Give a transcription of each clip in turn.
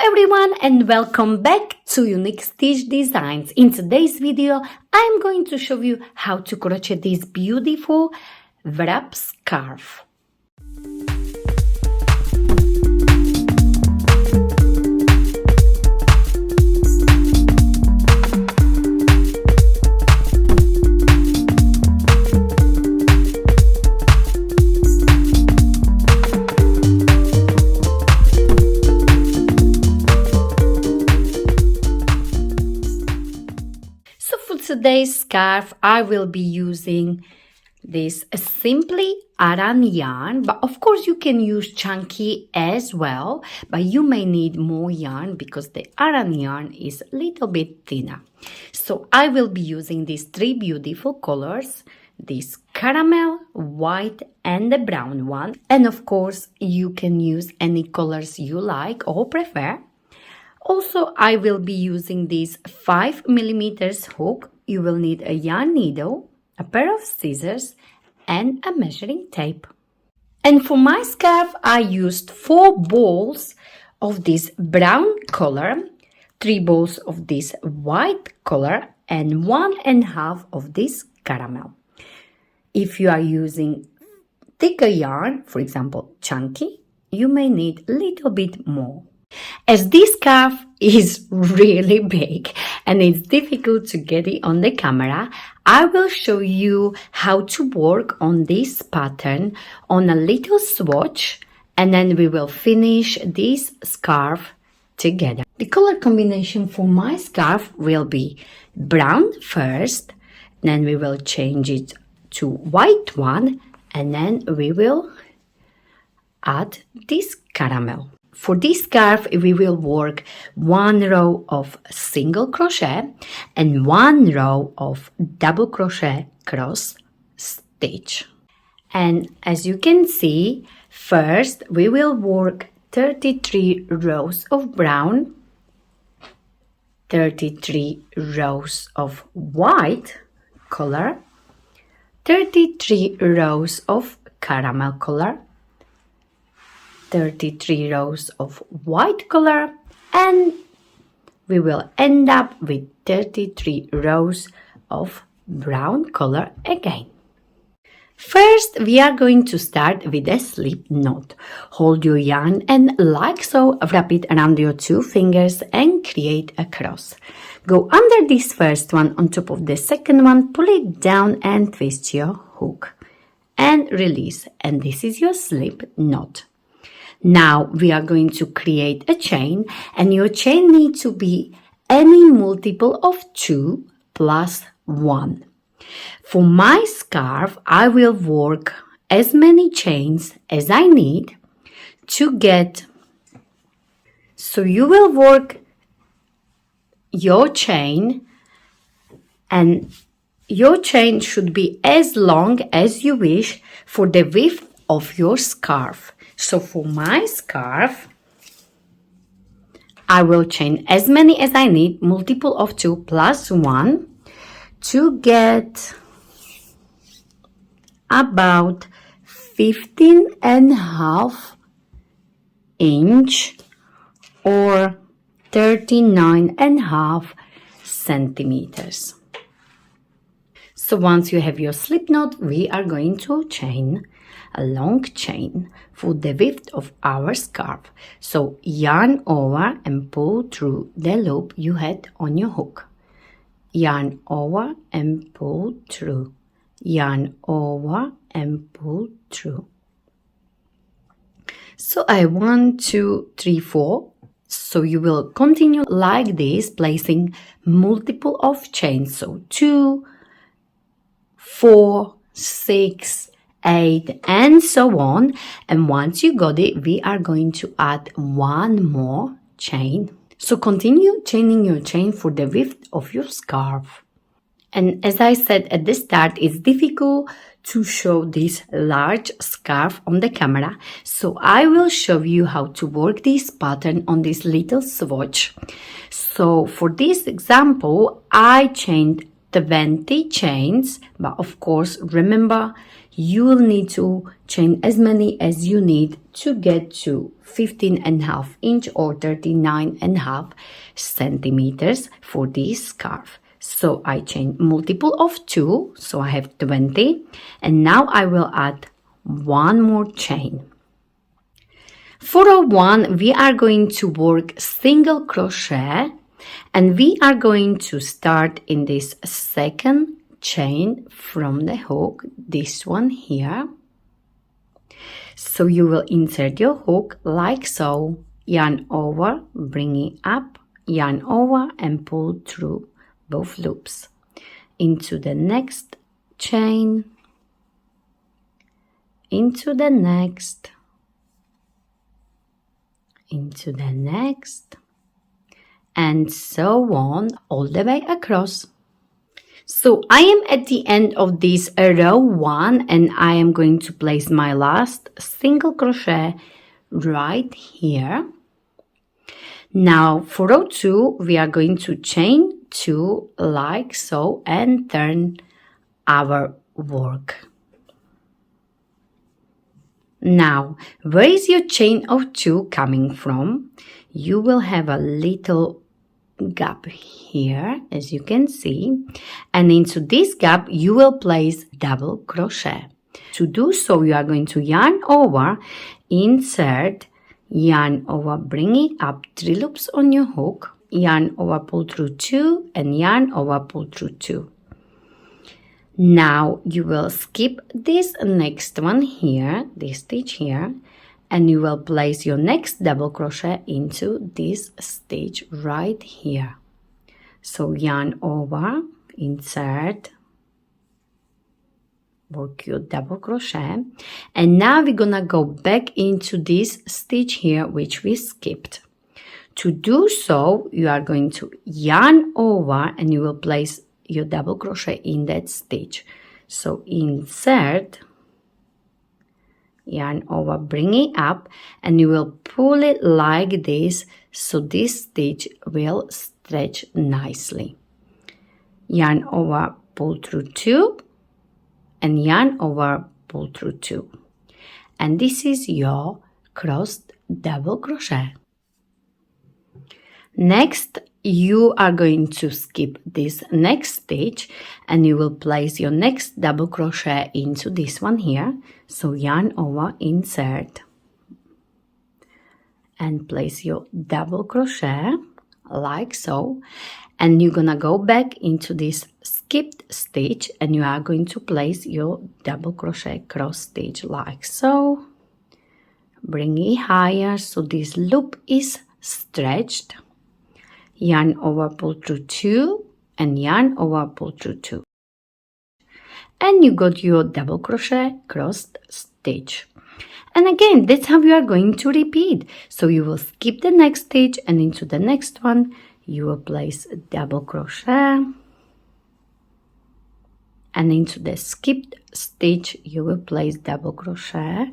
everyone and welcome back to Unique Stitch Designs. In today's video, I'm going to show you how to crochet this beautiful wrap scarf. Today's scarf, I will be using this simply Aran yarn, but of course you can use chunky as well, but you may need more yarn because the Aran yarn is a little bit thinner. So I will be using these three beautiful colors, this caramel, white and the brown one, and of course you can use any colors you like or prefer. Also, I will be using this 5mm hook. You will need a yarn needle, a pair of scissors, and a measuring tape. And for my scarf, I used 4 balls of this brown color, 3 balls of this white color, and 1.5 of this caramel. If you are using thicker yarn, for example, chunky, you may need a little bit more. As this scarf is really big and it's difficult to get it on the camera, I will show you how to work on this pattern on a little swatch, and then we will finish this scarf together. The color combination for my scarf will be brown first, then we will change it to white one, and then we will add this caramel. For this scarf, we will work 1 row of single crochet and 1 row of double crochet cross stitch. And as you can see, first we will work 33 rows of brown, 33 rows of white color, 33 rows of caramel color, 33 rows of white color, and we will end up with 33 rows of brown color again. First, we are going to start with a slip knot. Hold your yarn and like so, wrap it around your 2 fingers and create a cross. Go under this first one on top of the second one, pull it down and twist your hook and release, and this is your slip knot. Now we are going to create a chain, and your chain needs to be any multiple of 2 plus 1. For my scarf, I will work as many chains as I need to get. So you will work your chain, and your chain should be as long as you wish for the width of your scarf. So for my scarf, I will chain as many as I need, multiple of 2 plus 1, to get about 15.5 inch or 39.5 centimeters. So once you have your slip knot, we are going to chain a long chain for the width of our scarf. So yarn over and pull through the loop you had on your hook. Yarn over and pull through. Yarn over and pull through. So I 1, 2, 3, 4. So you will continue like this, placing multiple of chains. So 2, 4, 6, 8, and so on. And once you got it, we are going to add 1 more chain. So continue chaining your chain for the width of your scarf. And as I said at the start, it's difficult to show this large scarf on the camera. So I will show you how to work this pattern on this little swatch. So for this example, I chained 20 chains, but of course, remember, you will need to chain as many as you need to get to 15.5 inch or 39.5 centimeters for this scarf. So I chain multiple of 2, so I have 20, and now I will add one more chain. For row 1, we are going to work single crochet, and we are going to start in this second chain from the hook, this one here. So you will insert your hook like so, yarn over, bring it up, yarn over, and pull through both loops into the next chain, into the next, into the next, and so on all the way across. So I am at the end of this row 1, and I am going to place my last single crochet right here. Now for row 2, we are going to chain 2 like so and turn our work. Now, where is your chain of 2 coming from? You will have a little gap here, as you can see, and into this gap you will place double crochet. To do so, you are going to yarn over, insert, yarn over, bring it up 3 loops on your hook, yarn over, pull through 2, and yarn over, pull through 2. Now you will skip this next one here, this stitch here, and you will place your next double crochet into this stitch right here. So yarn over, insert, work your double crochet, and now we're gonna go back into this stitch here which we skipped. To do so, you are going to yarn over and you will place your double crochet in that stitch. So insert, yarn over, bring it up, and you will pull it like this, so this stitch will stretch nicely. Yarn over, pull through 2, and yarn over, pull through 2, and this is your crossed double crochet. Next, you are going to skip this next stitch and you will place your next double crochet into this one here. So yarn over, insert, and place your double crochet like so, and you're gonna go back into this skipped stitch and you are going to place your double crochet cross stitch like so. Bring it higher so this loop is stretched. Yarn over, pull through 2, and yarn over, pull through 2, and you got your double crochet crossed stitch. And again, that's how you are going to repeat. So you will skip the next stitch, and into the next one you will place a double crochet, and into the skipped stitch you will place double crochet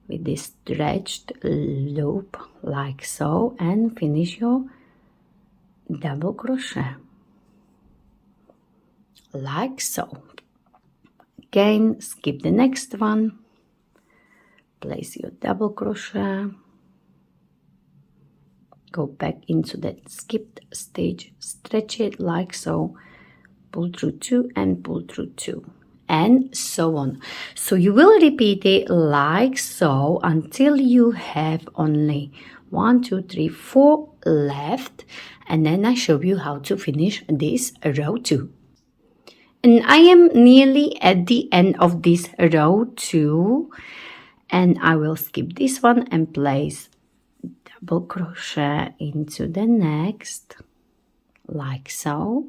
with this stretched loop like so, and finish your double crochet like so. Again, skip the next one, place your double crochet, go back into that skipped stitch, stretch it like so, pull through 2 and pull through 2, and so on. So you will repeat it like so until you have only 1, 2, 3, 4 left, and then I show you how to finish this row 2. And I am nearly at the end of this row 2, and I will skip this one and place double crochet into the next like so.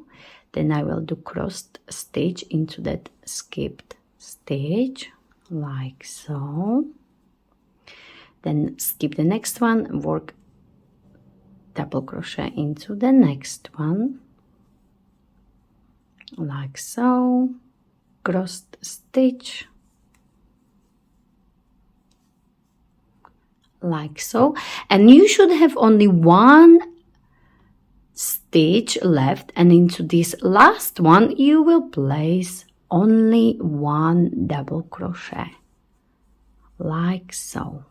Then I will do crossed stitch into that skipped stitch like so. Then skip the next one, work double crochet into the next one like so, crossed stitch like so, and you should have only 1 stitch left, and into this last one you will place only one double crochet, like so.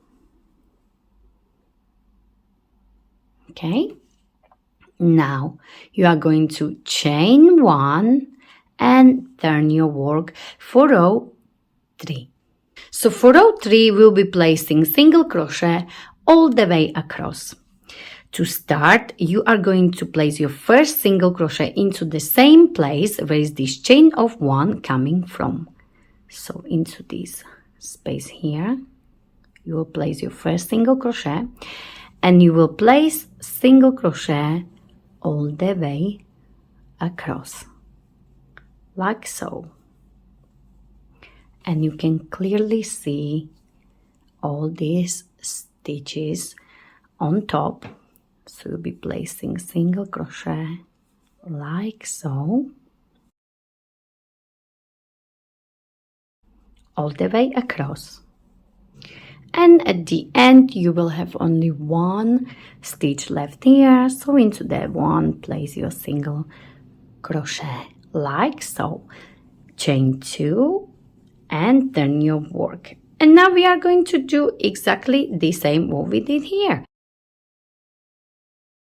Okay, now you are going to chain 1 and turn your work for row 3. So for row 3 we'll be placing single crochet all the way across. To start, you are going to place your first single crochet into the same place where is this chain of 1 coming from. So into this space here, you will place your first single crochet and you will place single crochet all the way across, like so. And you can clearly see all these stitches on top. So you'll be placing single crochet like so, all the way across. And at the end you will have only one stitch left here, so into that one place your single crochet like so, chain 2 and turn your work. And now we are going to do exactly the same what we did here.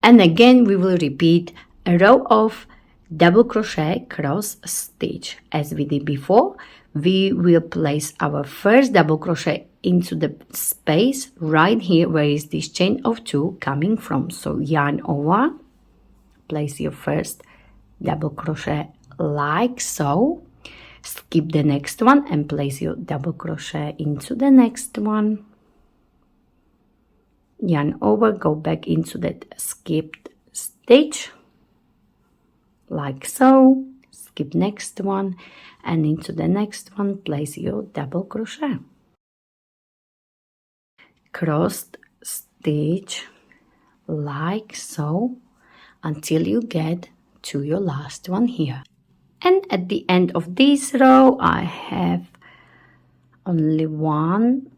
And again we will repeat a row of double crochet cross stitch. As we did before, we will place our first double crochet into the space right here where is this chain of 2 coming from. So yarn over, place your first double crochet like so, skip the next one and place your double crochet into the next one, yarn over, go back into that skipped stitch like so, skip next one and into the next one place your double crochet, crossed stitch like so until you get to your last one here. And at the end of this row I have only one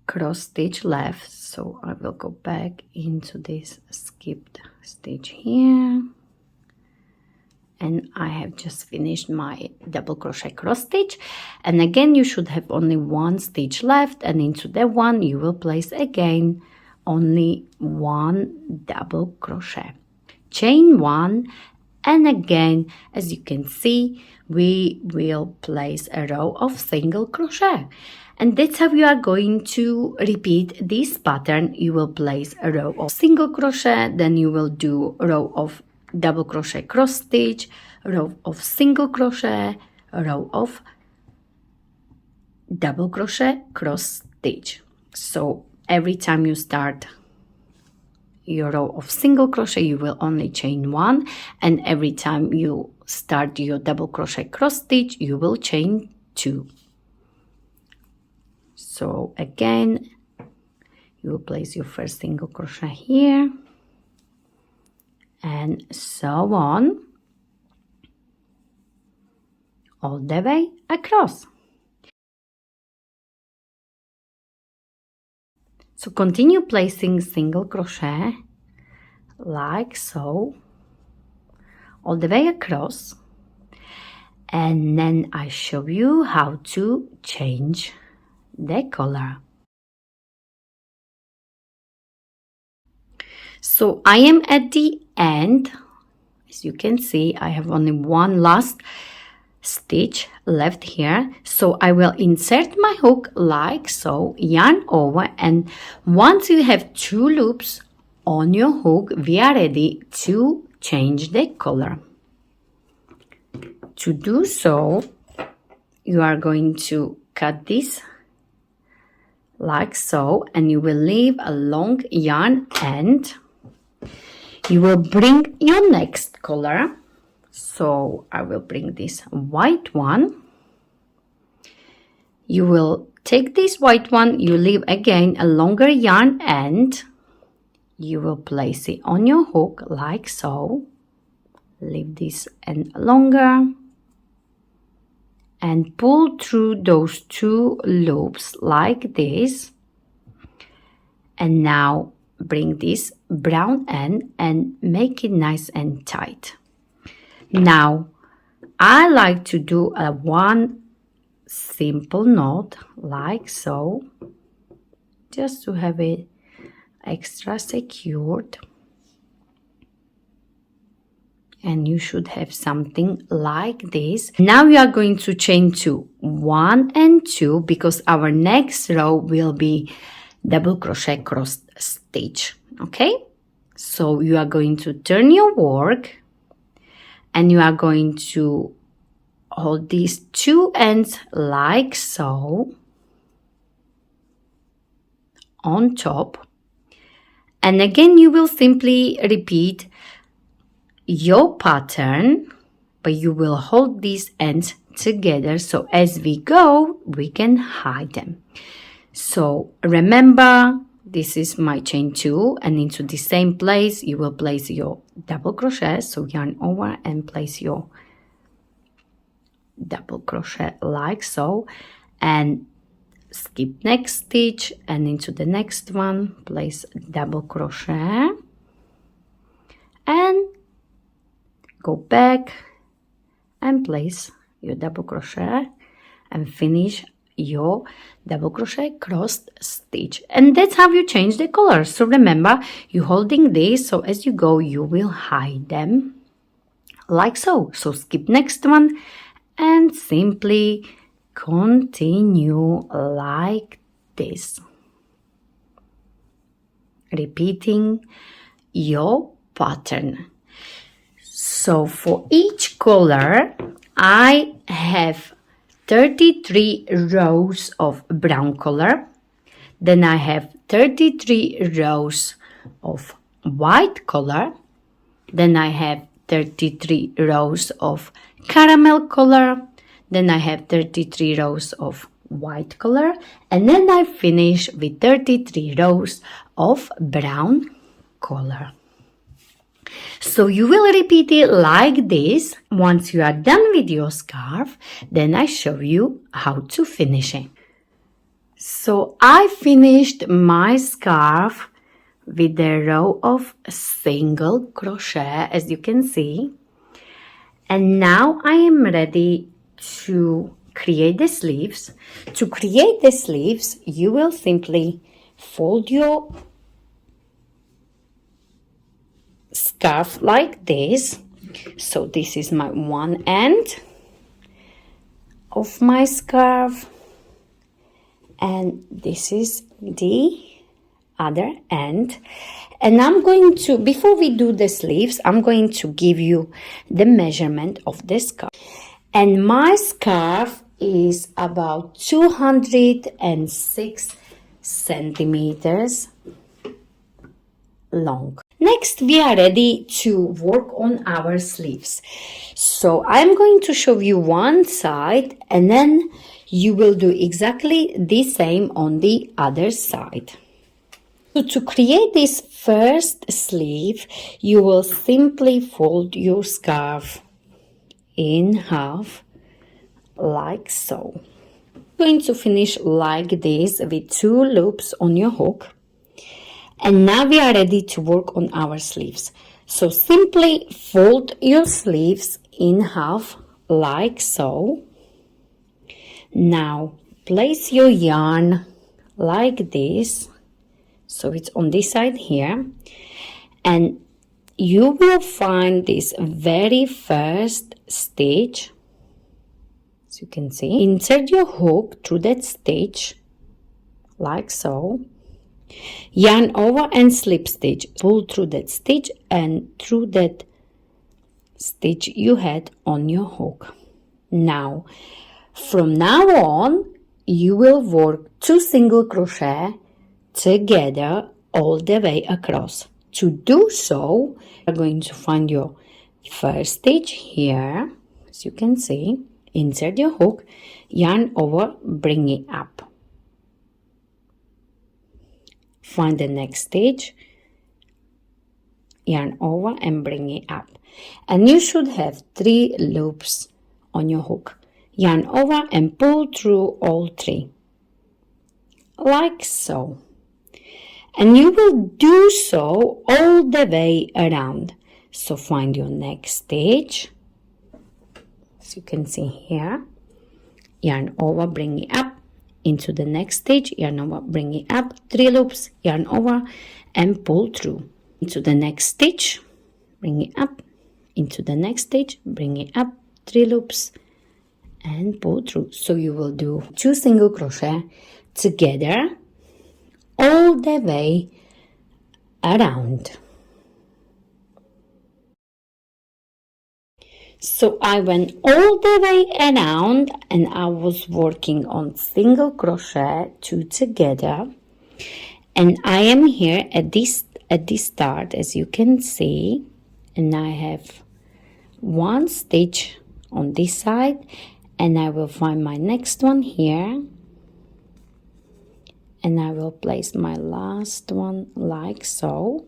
cross stitch left, so I will go back into this skipped stitch here, and I have just finished my double crochet cross stitch. And again you should have only one stitch left, and into the one you will place again only one double crochet, chain 1, and again as you can see we will place a row of single crochet. And that's how you are going to repeat this pattern. You will place a row of single crochet, then you will do a row of double crochet cross stitch, a row of single crochet, a row of double crochet cross stitch. So every time you start your row of single crochet you will only chain 1, and every time you start your double crochet cross stitch you will chain 2. So again you will place your first single crochet here and so on all the way across. So continue placing single crochet like so all the way across, and then I show you how to change the color. So I am at the end. As you can see I have only one last stitch left here, so I will insert my hook like so, yarn over, and once you have 2 loops on your hook we are ready to change the color. To do so you are going to cut this like so, and you will leave a long yarn end. You will bring your next color, so I will bring this white one. You will take this white one, you leave again a longer yarn end, you will place it on your hook like so, leave this end longer and pull through those 2 loops like this, and now bring this brown end and make it nice and tight. Now I like to do a one simple knot like so, just to have it extra secured. And you should have something like this. Now we are going to chain 2, 1 and 2, because our next row will be double crochet cross stitch. Okay, so you are going to turn your work and you are going to hold these 2 ends like so on top, and again you will simply repeat your pattern, but you will hold these ends together, so as we go we can hide them. So remember, this is my chain 2, and into the same place you will place your double crochet. So yarn over and place your double crochet like so, and skip next stitch, and into the next one place double crochet and go back and place your double crochet and finish your double crochet cross stitch. And that's how you change the color. So remember, you're holding this, so as you go you will hide them like so. So skip next one and simply continue like this, repeating your pattern. So for each color I have 33 rows of brown color, then I have 33 rows of white color, then I have 33 rows of caramel color, then I have 33 rows of white color, and then I finish with 33 rows of brown color. So you will repeat it like this. Once you are done with your scarf, then I show you how to finish it. So I finished my scarf with a row of single crochet, as you can see. And now I am ready to create the sleeves. To create the sleeves, you will simply fold your scarf like this. So this is my one end of my scarf, and this is the other end. And I'm going to, before we do the sleeves, I'm going to give you the measurement of the scarf. And my scarf is about 206 centimeters long. Next, we are ready to work on our sleeves. So I'm going to show you one side, and then you will do exactly the same on the other side. So to create this first sleeve, you will simply fold your scarf in half like so. I'm going to finish like this with 2 loops on your hook. And now we are ready to work on our sleeves. So simply fold your sleeves in half like so. Now place your yarn like this. So it's on this side here. And you will find this very first stitch. As you can see, insert your hook through that stitch like so. Yarn over and slip stitch, pull through that stitch and through that stitch you had on your hook. Now from now on you will work 2 single crochet together all the way across. To do so, you're going to find your first stitch here, as you can see, insert your hook, yarn over, bring it up. Find the next stitch, yarn over and bring it up. And you should have 3 loops on your hook. Yarn over and pull through all 3. Like so. And you will do so all the way around. So find your next stitch, as you can see here. Yarn over, bring it up into the next stitch, yarn over, bring it up, 3 loops, yarn over, and pull through into the next stitch, bring it up into the next stitch, bring it up, 3 loops, and pull through. So you will do 2 single crochet together all the way around. So I went all the way around and I was working on single crochet 2 together, and I am here at this start, as you can see, and I have 1 stitch on this side, and I will find my next one here, and I will place my last one like so,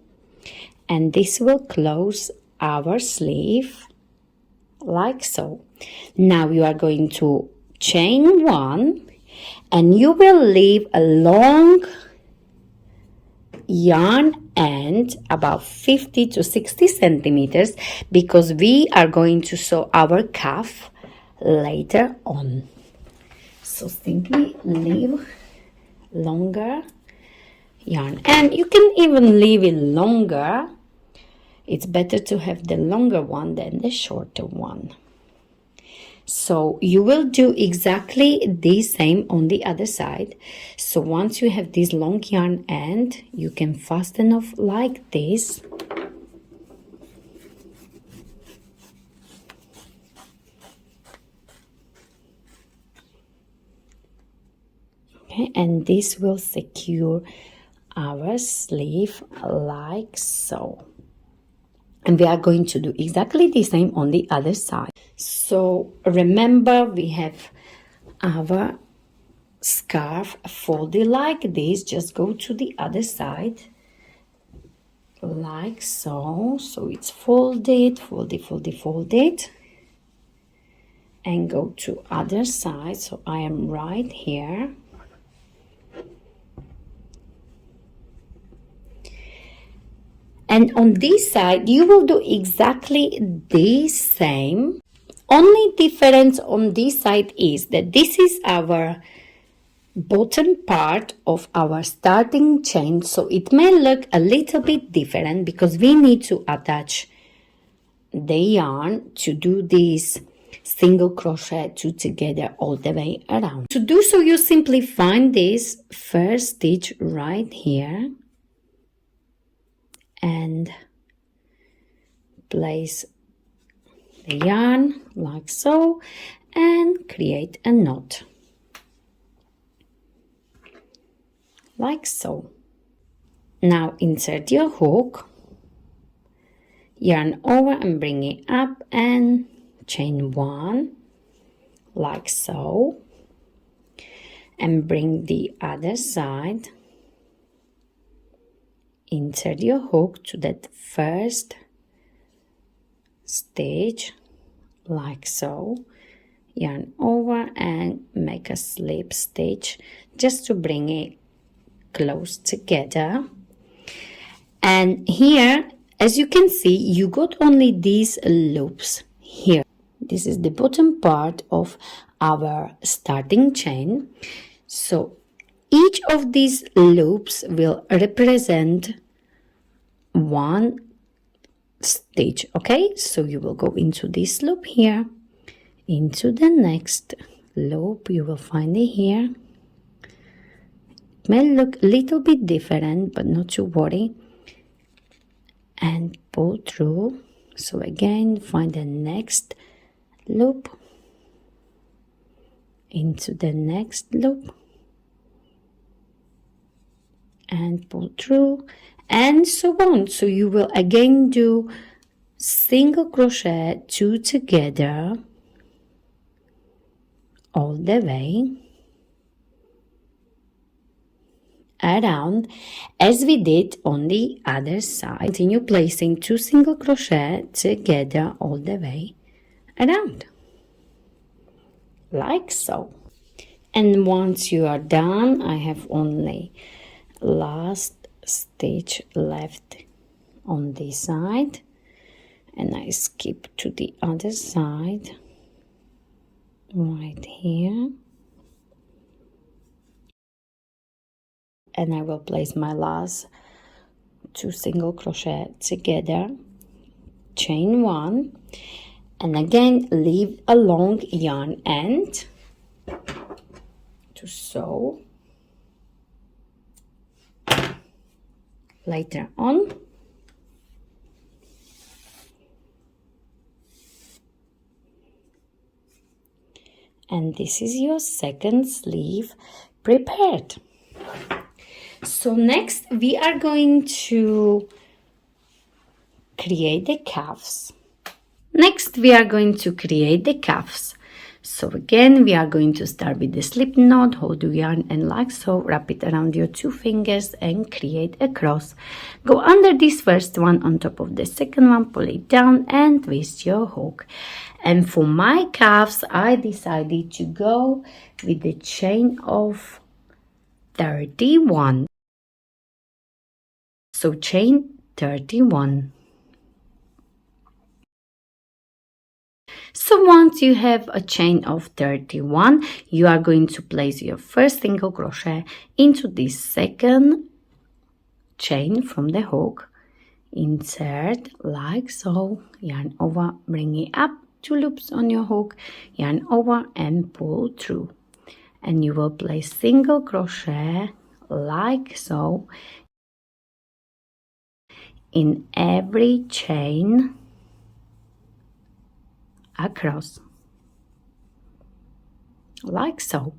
and this will close our sleeve like so. Now you are going to chain 1, and you will leave a long yarn end about 50 to 60 centimeters because we are going to sew our cuff later on. So simply leave longer yarn, and you can even leave it longer. It's better to have the longer one than the shorter one. So you will do exactly the same on the other side. So once you have this long yarn end, you can fasten off like this. Okay, and this will secure our sleeve like so. And we are going to do exactly the same on the other side. So remember, we have our scarf folded like this. Just go to the other side like so. So it's folded, folded, folded, folded, and go to other side. So I am right here. And on this side, you will do exactly the same. Only difference on this side is that this is our bottom part of our starting chain. So it may look a little bit different because we need to attach the yarn to do this single crochet 2 together all the way around. To do so, you simply find this first stitch right here and place the yarn like so and create a knot like so. Now insert your hook, yarn over and bring it up and chain 1 like so, and bring the other side. Insert your hook to that first stitch like so, yarn over and make a slip stitch just to bring it close together. And here, as you can see, you got only these loops here. This is the bottom part of our starting chain. So each of these loops will represent 1 stitch. Okay, so you will go into this loop here, into the next loop, you will find it here. It may look a little bit different, but not to worry, and pull through. So again, find the next loop, into the next loop, and pull through, and so on. So you will again do single crochet 2 together all the way around, as we did on the other side. Continue placing 2 single crochet together all the way around like so. And once you are done, I have only last stitch left on this side, and I skip to the other side right here, and I will place my last 2 single crochet together, chain 1, and again leave a long yarn end to sew later on. And this is your second sleeve prepared. So next we are going to create the cuffs. Next we are going to create the cuffs. So again we are going to start with the slip knot, hold your yarn and like so, wrap it around your 2 fingers and create a cross. Go under this first one on top of the second one, pull it down and twist your hook. And for my cuffs I decided to go with the chain of 31. So chain 31. So once you have a chain of 31, you are going to place your first single crochet into this second chain from the hook, insert like so, yarn over, bring it up, 2 loops on your hook, yarn over and pull through, and you will place single crochet like so in every chain across, like so.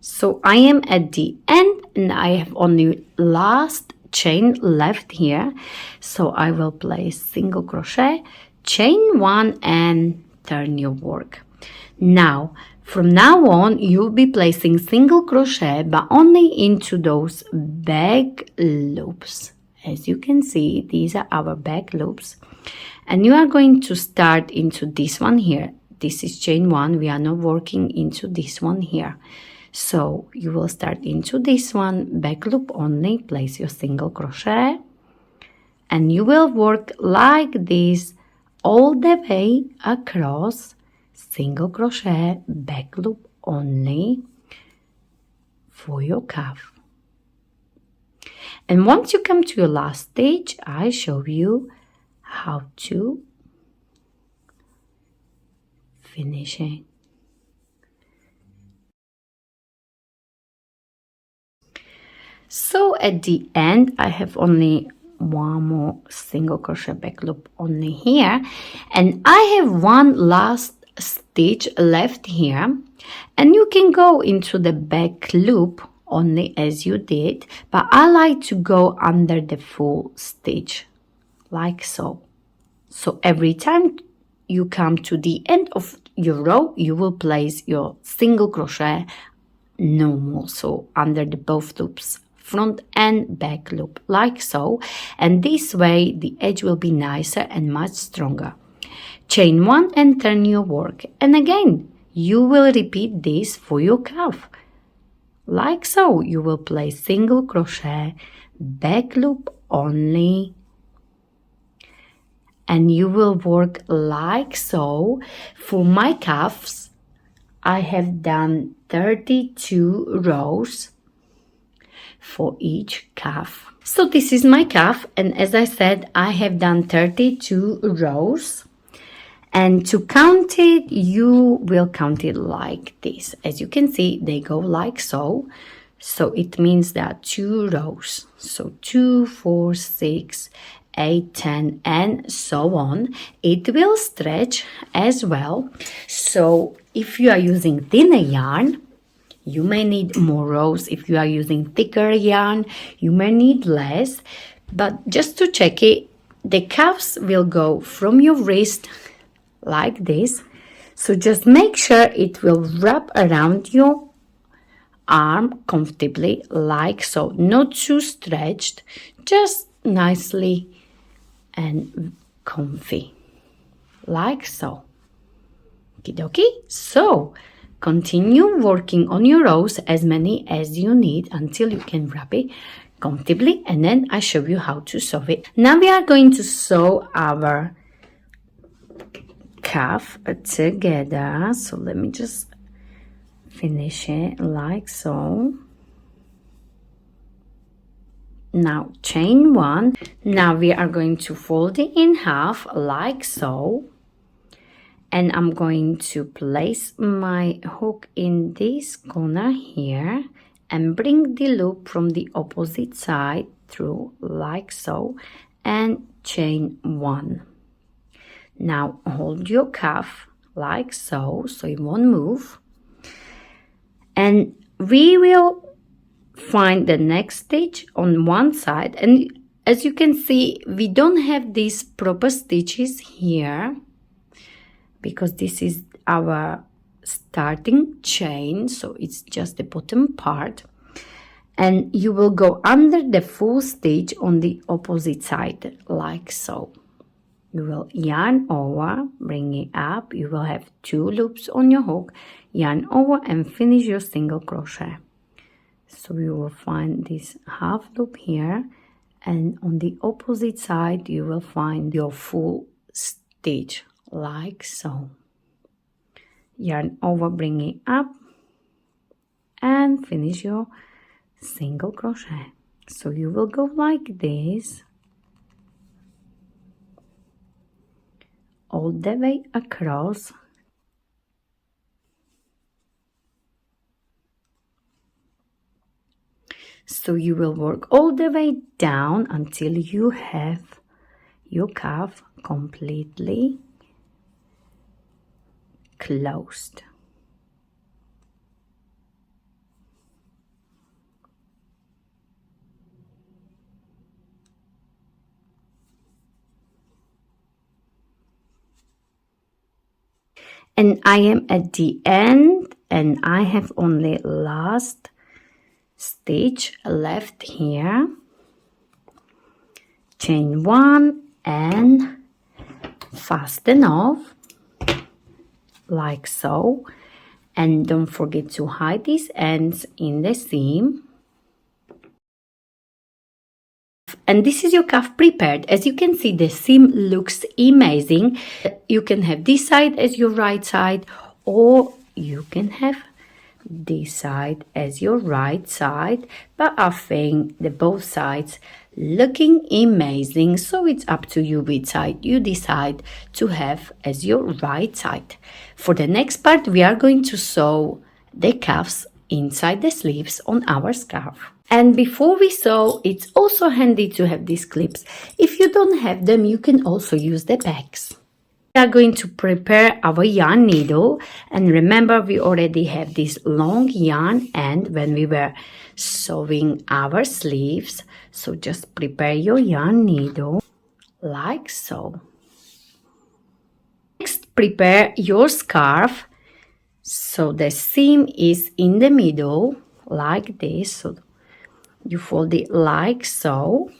So I am at the end and I have only last chain left here, so I will place single crochet, chain 1 and turn your work. Now from now on you'll be placing single crochet but only into those back loops. As you can see, these are our back loops, and you are going to start into this one here. This is chain 1, we are not working into this one here. So you will start into this one, back loop only, place your single crochet, and you will work like this all the way across, single crochet, back loop only for your cuff. And once you come to your last stage, I show you how to finish it. So at the end I have only one more single crochet back loop only here, and I have one last stitch left here, and you can go into the back loop only as you did, but I like to go under the full stitch like so. So every time you come to the end of your row, you will place your single crochet normal, so under the both loops, front and back loop like so, and this way the edge will be nicer and much stronger. Chain 1 and turn your work, and again you will repeat this for your cuff like so. You will place single crochet, back loop only, and you will work like so. For my cuffs I have done 32 rows for each cuff. So this is my cuff, and as I said, I have done 32 rows, and to count it you will count it like this. As you can see, they go like so, so it means there are 2 rows, so 2, 4, 6, 8, 10 and so on. It will stretch as well, so if you are using thinner yarn you may need more rows. If you are using thicker yarn you may need less, but just to check it, the cuffs will go from your wrist like this, so just make sure it will wrap around your arm comfortably like so, not too stretched, just nicely and comfy like so. Okie dokie. So continue working on your rows, as many as you need until you can wrap it comfortably, and then I show you how to sew it. Now we are going to sew our cuff together, so let me just finish it like so. Now chain 1. Now we are going to fold it in half like so, and I'm going to place my hook in this corner here and bring the loop from the opposite side through like so, and chain 1. Now hold your cuff like so, so it won't move, and we will find the next stitch on one side. And as you can see, we don't have these proper stitches here because this is our starting chain, so it's just the bottom part, and you will go under the full stitch on the opposite side like so. You will yarn over, bring it up, you will have 2 loops on your hook, yarn over and finish your single crochet. So you will find this half loop here, and on the opposite side you will find your full stitch like so. Yarn over, bring it up and finish your single crochet. So you will go like this all the way across. So you will work all the way down until you have your cuff completely closed. And I am at the end, and I have only last stitch left here. Chain 1 and fasten off like so, and don't forget to hide these ends in the seam. And this is your cuff prepared. As you can see, the seam looks amazing. You can have this side as your right side, or you can have this side as your right side, but I think the both sides looking amazing, so it's up to you which side you decide to have as your right side. For the next part, we are going to sew the cuffs inside the sleeves on our scarf. And before we sew, it's also handy to have these clips. If you don't have them, you can also use the pegs. We are going to prepare our yarn needle, and remember, we already have this long yarn end when we were sewing our sleeves. So just prepare your yarn needle like so. Next, prepare your scarf. So the seam is in the middle like this, so you fold it like so.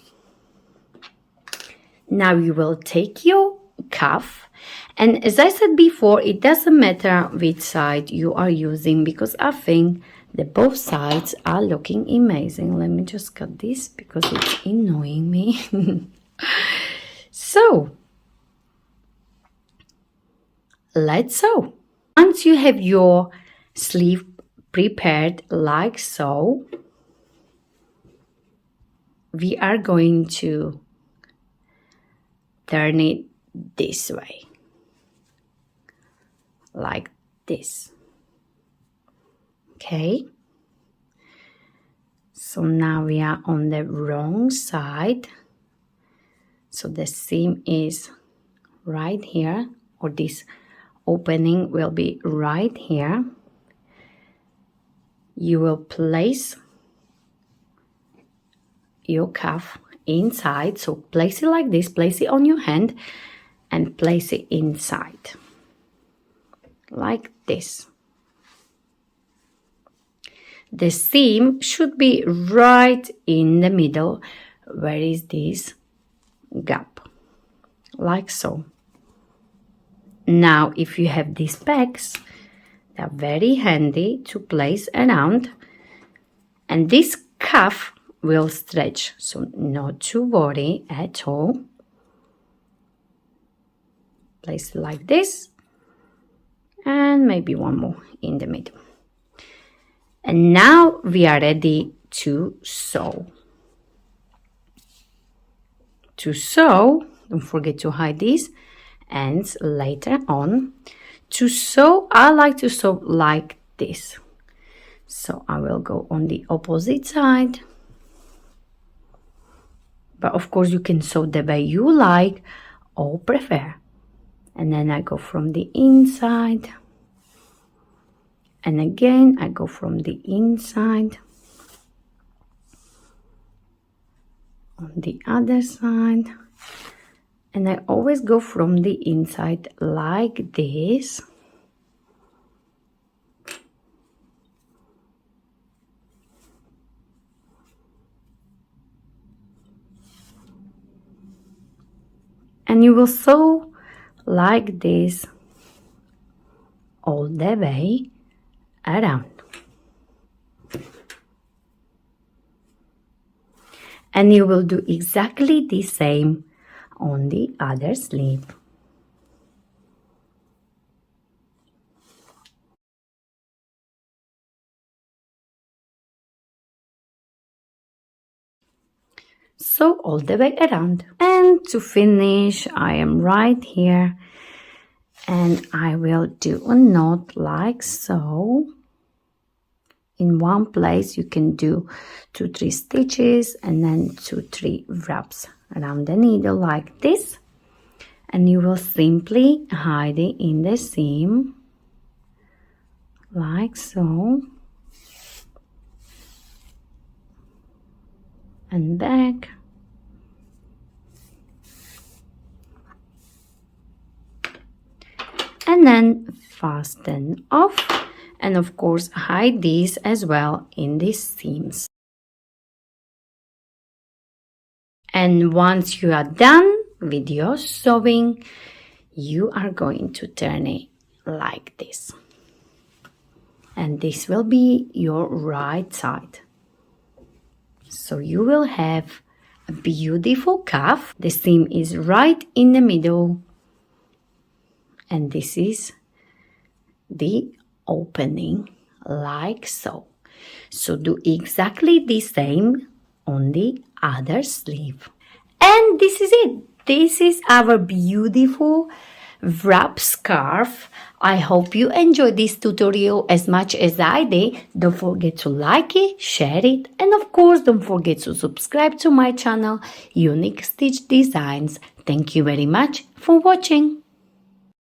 Now you will take your cuff, and as I said before, it doesn't matter which side you are using because I think that both sides are looking amazing. Let me just cut this because it's annoying me. So let's sew. Once you have your sleeve prepared like so, we are going to turn it this way, like this. Okay, so now we are on the wrong side, so the seam is right here, or this opening will be right here. You will place your cuff inside, so place it like this, place it on your hand and place it inside like this. The seam should be right in the middle where is this gap, like so. Now if you have these pegs, they're very handy to place around, and this cuff will stretch, so not to worry at all. Place it like this, and maybe one more in the middle. And now we are ready to sew. To sew, don't forget to hide these ends later on. To sew, I like to sew like this. So I will go on the opposite side. But of course you can sew the way you like or prefer. And then I go from the inside. And again I go from the inside. On the other side. And I always go from the inside like this. And you will sew like this all the way around. And you will do exactly the same on the other sleeve. So all the way around. And to finish, I am right here and I will do a knot like so. In one place you can do 2-3 stitches and then 2-3 wraps around the needle like this, and you will simply hide it in the seam like so, and back, and then fasten off. And of course hide these as well in these seams. And once you are done with your sewing, you are going to turn it like this. And this will be your right side. So you will have a beautiful cuff. The seam is right in the middle. And this is the opening like so. So do exactly the same on the other sleeve. And this is it. This is our beautiful wrap scarf. I hope you enjoyed this tutorial as much as I did. Don't forget to like it, share it, and of course don't forget to subscribe to my channel, Unique Stitch Designs. Thank you very much for watching.